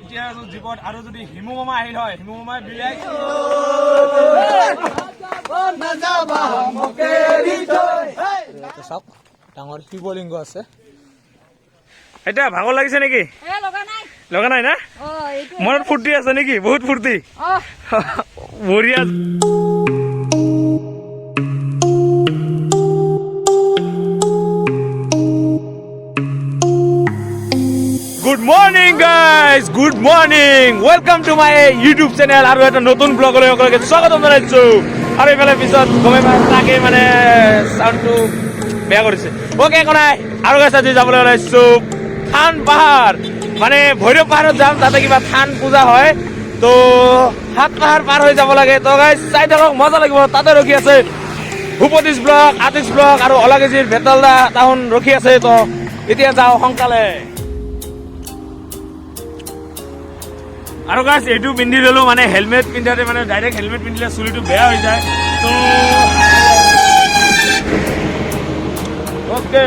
এতিয়া জীৱন আৰু যদি হিমু মামা আহিল হয় হিমু মামাই বিলাই চাওক ডাঙৰ শিৱলিংগ আছে এটা ভাগৰ লাগিছে নেকি লগা নাই না মনত ফূৰ্তি আছে নেকি বহুত ফূৰ্তি বঢ়িয়া Good morning guys, good morning. Welcome to my YouTube channel. আৰু এটা নতুন ব্লগলৈ সকলোকে স্বাগতম জনাইছো। আৰু ইফালে পিছত গমে তাকে মানে সাউন্ডটো বেয়া কৰিছে। ওকে কোন নাই আৰু গাইছ আজি যাবলৈ ওলাইছো থান পাহাৰ মানে ভৈৰৱ পাহাৰত যাম তাতে কিবা থান পূজা হয় তো হাত পাহাৰ পাৰ হৈ যাব লাগে তো গাইছ চাই থাকক মজা লাগিব তাতে ৰখি আছে ভূপতিছ ব্লগ আতিশ ব্লগ আৰু অলাগেজিৰ বেতালদা টাউন ৰখি আছে তো এতিয়া যাও সোনকালে আৰু গাইছ এইটো পিন্ধি ললো মানে হেলমেট পিন্ধাতে মানে ডাইৰেক্ট হেলমেট পিন্ধিলে চুলিটো বেয়া হৈ যায় তো ওকে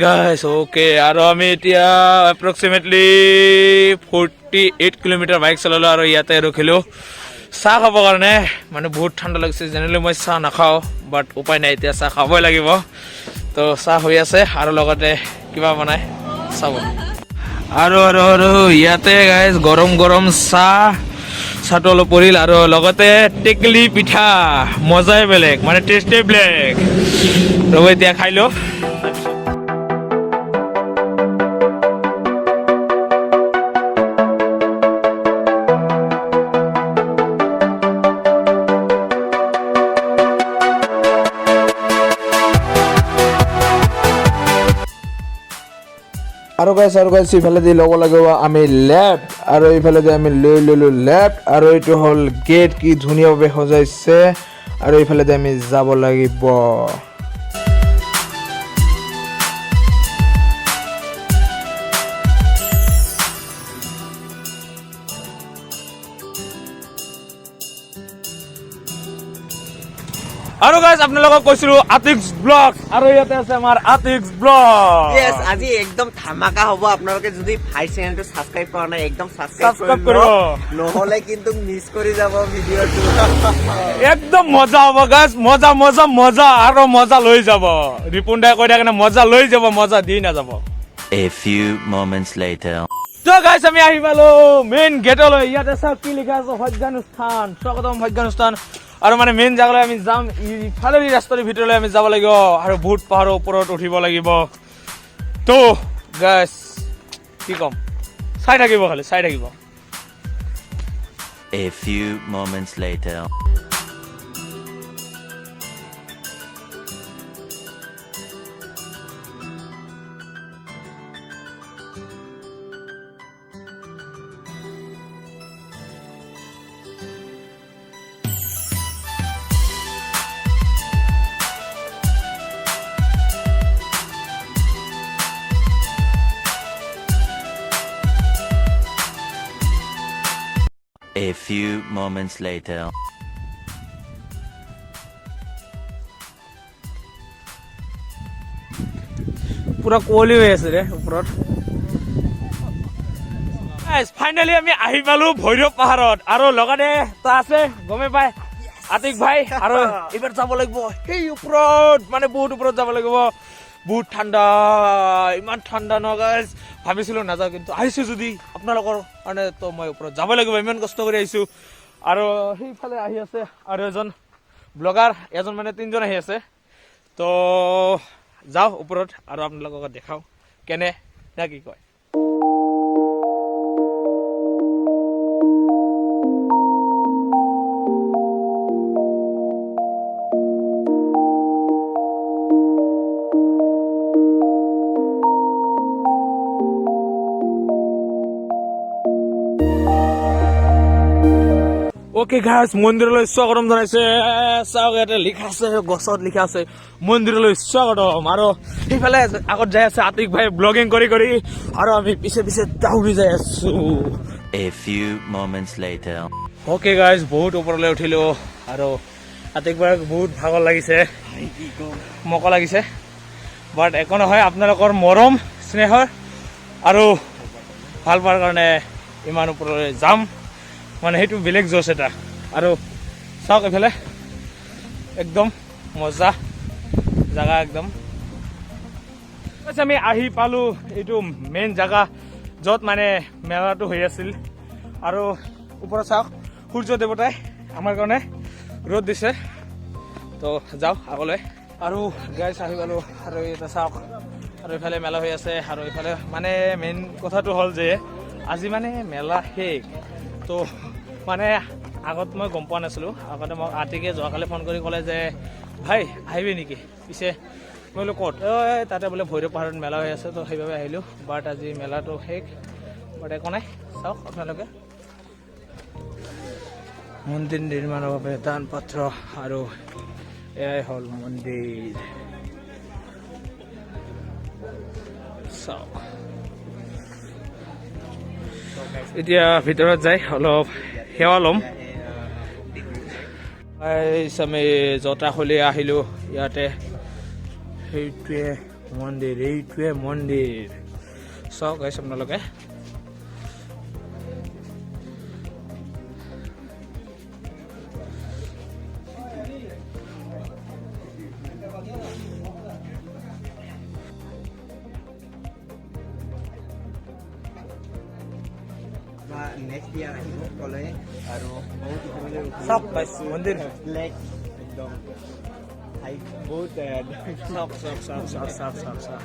guys okay আৰু আমি এতিয়া approximately 48 কিলোমিটাৰ বাইক চলালো আৰু ইয়াতে ৰখিলো চাহ খাব কাৰণে মানে বহুত ঠাণ্ডা লাগিছে জেনেৰেলি মই চাহ নাখাওঁ বাট উপায় নাই এতিয়া চাহ খাবই লাগিব তো চাহ হৈ আছে আৰু লগতে কিবা বনাই চাব আৰু ইয়াতে গাইজ গৰম গৰম চাহটো অলপ পৰিল আৰু লগতে টেকলি পিঠা মজাই বেলেগ মানে টেষ্টে বেলেগ ৰ'ব এতিয়া খাই লওঁ আৰু গাইছ ইফালে দি ল'ব লাগিব আমি লেফ্ট আৰু ইফালে দি আমি লৈ ল'লো লেফ্ট আৰু এইটো হ'ল গেট কি ধুনীয়াভাৱে সজাইছে আৰু ইফালে দি আমি যাব লাগিব আৰু গাইজ আপোনালোকক কৈছিলো আতিশ ব্লগ আৰু ইয়াতে আছে আমাৰ আতিশ ব্লগ yes আজি একদম ধামাকা হ'ব আপোনালোকে যদি ভাই চেনেলটো সাবস্ক্ৰাইব কৰা নাই একদম সাবস্ক্ৰাইব কৰিব নহলে কিন্তু মিছ কৰি যাব ভিডিঅটো একদম মজা হ'ব গাইজ মজা মজা মজা আৰু মজা লৈ যাব ৰিপুন দাই কৈ থাকে না মজা লৈ যাব মজা দি না যাব a few moments later তো গাইজ আমি আহি পালো মেইন গেটলৈ ইয়াতে চাওক কি লিখা আছে ভাগ্যানুষ্ঠান স্বাগতম ভাগ্যানুষ্ঠান আৰু মানে মেইন জাগালৈ আমি যাম ইফালে ৰাস্তাৰ ভিতৰলৈ আমি যাব লাগিব আৰু বহুত পাহাৰৰ ওপৰত উঠিব লাগিব তো গাইজ কি কম চাই থাকিব খালি চাই থাকিব a few moments later A few moments later. পুৰা কুঁৱলী হৈ আছে ৰে ওপৰত। ফাইনেলি আমি আহি পালো ভৈৰৱ পাহাৰত আৰু লগতে তা আছে গমে পাই আতিক ভাই আৰু এইবাৰ যাব লাগিব সেই ওপৰত মানে বহুত ওপৰত যাব লাগিব। বহুত ঠাণ্ডা, ইমান ঠাণ্ডা ন গাইজ, ভাবিছিলো নাযাওঁ কিন্তু আহিছো যদি আপোনালোকৰ কাৰণে তো মই ওপৰত যাব লাগিব, ইমান কষ্ট কৰি আহিছো। আৰু সেইফালে আহি আছে আৰু এজন ব্লগাৰ, এজন মানে 3জন আহি আছে। তো যাওঁ ওপৰত আৰু আপোনালোকক দেখাওঁ কেনে না কি কয়। অ'কে গাইজ, মন্দিৰলৈ স্বাগতম জনাইছে। চাওক ইয়াতে লিখা আছে, গছত লিখা আছে মন্দিৰলৈ স্বাগতম। আৰু সেইফালে আগত যাই আছে আতিক ভাই ব্লগিং কৰি কৰি, আৰু আমি পিছে পিছে দাউৰি যাই আছো। A few moments later. Okay guys, বহুত ওপৰলৈ উঠিলো আৰু আতিক ভাইক বহুত ভাগৰ লাগিছে, মোকো লাগিছে। বাট একো নহয়, আপোনালোকৰ মৰম স্নেহৰ আৰু ভাল পোৱাৰ কাৰণে ইমান ওপৰলৈ যাম, মানে সেইটো বেলেগ জোচ এটা। আৰু চাওক এইফালে একদম মজা জাগা একদম। আমি আহি পালো এইটো মেইন জাগা য'ত মানে মেলাটো হৈ আছিল। আৰু ওপৰত চাওক সূৰ্য দেৱতাই আমাৰ কাৰণে ৰ'দ দিছে। তো যাওক আগলৈ। আৰু গাইজ আহি পালো আৰু এটা চাওক, আৰু এইফালে মেলা হৈ আছে। আৰু এইফালে মানে মেইন কথাটো হ'ল যে আজি মানে মেলা শেষ। তো মানে আগত মই গম পোৱা নাছিলোঁ। আগতে মোক আতিকে যোৱাকালি ফোন কৰি ক'লে যে ভাই আহিবি নেকি, পিছে মই বোলো ক'ত, তাতে বোলে ভৈৰৱ পাহাৰত মেলা হৈ আছে, তো সেইবাবে আহিলোঁ। বাট আজি মেলাটো শেষ, বাট একো নাই। চাওক আপোনালোকে মন্দিৰ নিৰ্মাণৰ বাবে দান পত্ৰ, আৰু এয়াই হ'ল মন্দিৰ। চাওক এতিয়া ভিতৰত যাই অলপ সেৱা ল'ম। আমি জটাশলি আহিলোঁ, ইয়াতে সেইটোৱে মন্দিৰ, এইটোৱে মন্দিৰ। চাওক গাইছ আপোনালোকে। নেক্সট ইয়াৰ আহিব ক'লে আৰু বহুত চাওক গাইছ মন্দিৰ। ব্লেক একদম হাইট বহুত চাওক চাওক চাওক চাওক চাওক চাওক চাওক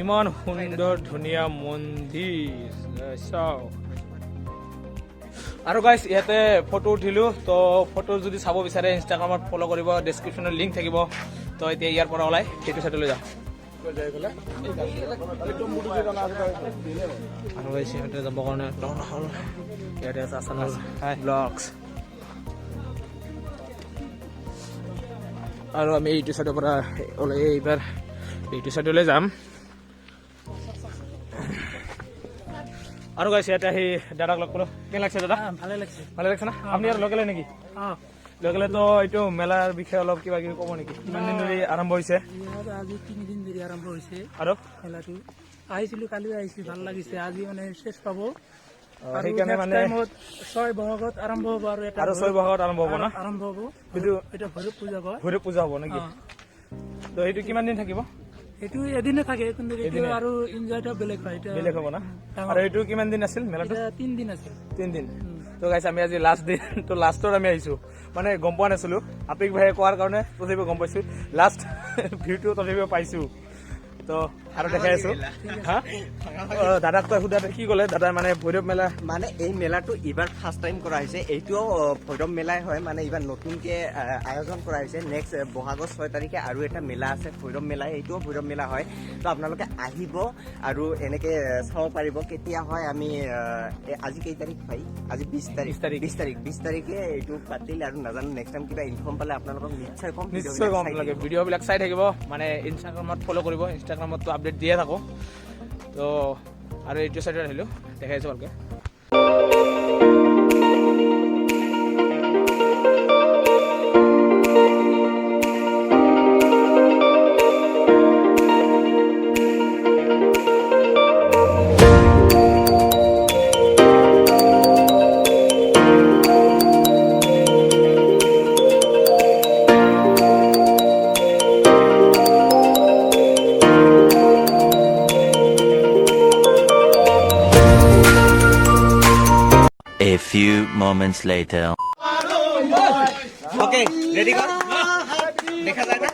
ইমান সুন্দৰ ধুনীয়া মন্দিৰ চাওক। আৰু গাইছ ইয়াতে ফটো উঠিলোঁ, তো ফটো যদি চাব বিচাৰে ইনষ্টাগ্ৰামত ফ'ল' কৰিব, ডেছক্ৰিপশ্যনত লিংক থাকিব। তো এতিয়া ইয়াৰ পৰা ওলাই সেইটো চাইডলৈ যাওঁ। আৰু গাইছ সিহঁতে যাবৰ কাৰণে লগ হ'ল। ইয়াতে আছে আছানাল ব্লগছ। আৰু আমি এইটো চাইডৰ পৰা ওলাই এইবাৰ এইটো চাইডলৈ যাম। আৰু গাইছ ইয়াতে আহি দাদাক লগ পালোঁ। কেনে লাগছে দাদা? ভালে লাগছে। ভালে লাগছে না? আপুনি আৰু লোকেলে নেকি? লোকেলে তো এইটো মেলাৰ বিষয়ে অলপ কিবা কিবি ক'ব নেকি? কিমান দিন ধৰি আৰম্ভ হৈছে? আজি 3 দিন ধৰি আৰম্ভ হৈছে আৰু মেলাটো। আহিছিলো, কালি আহিছো, ভাল লাগিছে। আজি মানে শেষ পাব। সেইকাৰণে মানে 6 বহাগত আৰম্ভ হ'ব। আৰু 6 বহাগত আৰম্ভ হ'ব না? আৰম্ভ হ'ব। সেইটো এটা ভৈৰৱ পূজা কয়। ভৈৰৱ পূজা হ'ব নেকি? তো সেইটো কিমান দিন থাকিব? সেইটো এদিনে থাকে, কিন্তু এইটো আৰু এনজয়টা বেলেগ হয়। এটা বেলেগ হ'ব না? আৰু এইটো কিমান দিন আছিল মেলাটো? 3 দিন আছিল। 3 দিন। তো গাইছ আমি আজি লাষ্ট দিন, তো লাষ্টত আমি আহিছোঁ, মানে গম পোৱা নাছিলোঁ। আতিক ভাইয়ে কোৱাৰ কাৰণে তথাপিও গম পাইছোঁ, লাষ্ট ভিউটো তথাপিও পাইছোঁ। তো আৰু দেখাই আছোঁ। হা দাদাক তই সোধা কি ক'লে দাদাই? মানে ভৈৰৱ মেলা মানে এই মেলাটো এইবাৰ ফাৰ্ষ্ট টাইম কৰা হৈছে। এইটোও ভৈৰৱ মেলাই হয়, মানে এইবাৰ নতুনকৈ আয়োজন কৰা হৈছে। নেক্সট বহাগৰ 6 তাৰিখে আৰু এটা মেলা আছে ভৈৰৱ মেলাই, এইটোও ভৈৰৱ মেলা হয়। তো আপোনালোকে আহিব আৰু এনেকৈ চাব পাৰিব। কেতিয়া হয় আমি আজি কেই তাৰিখ ভাই? আজি 20 তাৰিখে এইটো পাতিল। আৰু নাজানো, নেক্সট টাইম কিবা ইনফৰ্ম পালে আপোনালোকক নিশ্চয় ক'ম। নিশ্চয় কম লাগে। ভিডিঅ'বিলাক চাই থাকিব, মানে ইনষ্টাগ্ৰামত ফ'ল' কৰিব। ইনষ্টাগ্ৰামততো আপডেট দিয়ে থাকোঁ। তো আৰু এইটো চাইডত আহিলোঁ দেখাই আছোঁ ভালকৈ A few moments later. Okay ready কর দেখা যায় না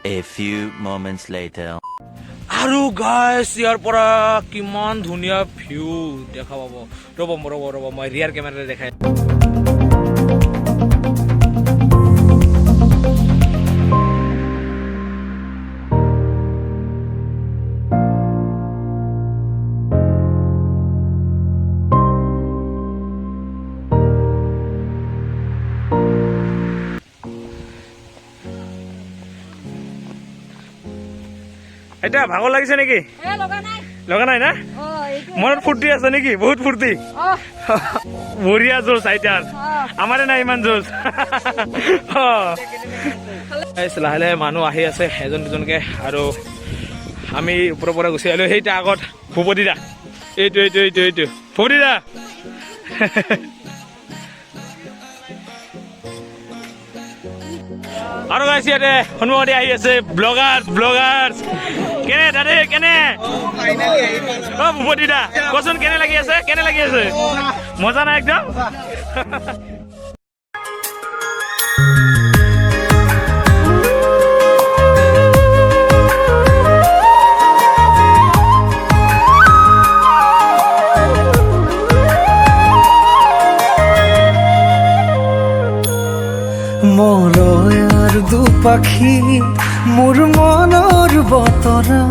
A few moments later. আৰু গাইছ ইয়াৰ পৰা কিমান ধুনীয়া ভিউ দেখা পাব ৰ'ব মই ৰিয়াৰ কেমেৰাৰে দেখাই এতিয়া ভাগৰ লাগিছে নেকি লগা নাই না মনত ফূৰ্তি আছে নেকি বহুত ফূৰ্তি বঢ়িয়া জোৰ চাইটাৰ আমাৰে নাই ইমান জোৰ লাহে লাহে মানুহ আহি আছে এজন দুজনকে আৰু আমি ওপৰৰ পৰা গুচি আহিলোঁ সেইটা আগত ভূপতি দা এইটো ভূপতি দা আৰু গাইছে ইয়াতে সন্মুখতে আহি আছে ব্লগাৰ্ছ কেনে দাদা কেনে অ ভূপতি দা কচোন কেনে লাগি আছে মজা নাই একদম মৰয়াৰ দুপাখি মোৰ মনৰ বতৰা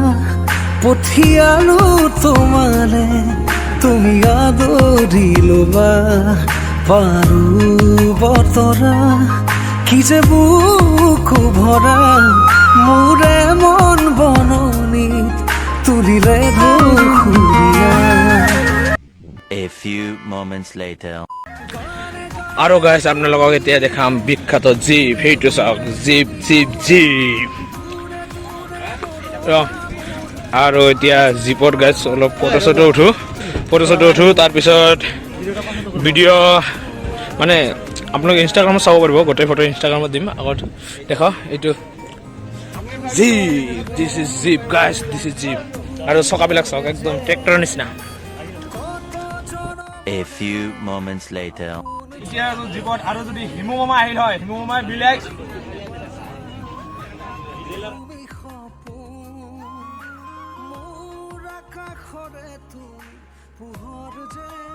পঠিয়ালো তোমালে তুমি আদৰি ল'বা পাৰো বতৰা কি যে বুকু ভৰা মোৰে মন বননিত তুলিলে ধুৰীয়া A few moments later. আৰু গাইছ আপোনালোকক এতিয়া দেখাম বিখ্যাত জীপ সেইটো চাওক জীপ আৰু এতিয়া জীপত গাইছ অলপ ফটো চটো উঠো তাৰপিছত ভিডিঅ' মানে আপোনালোকে ইনষ্টাগ্ৰামত চাব পাৰিব গোটেই ফটো ইনষ্টাগ্ৰামত দিম আগত দেখা এইটো জীপ দিছ ইজ জীপ গাইছ দিছ ইজ জীপ আৰু চকাবিলাক চাওক একদম ট্ৰেক্টৰৰ নিচিনা A few moments later. এতিয়া আৰু জীপত আৰু যদি হিমু মামা আহিল হয় হিমু মামাই বিলাইক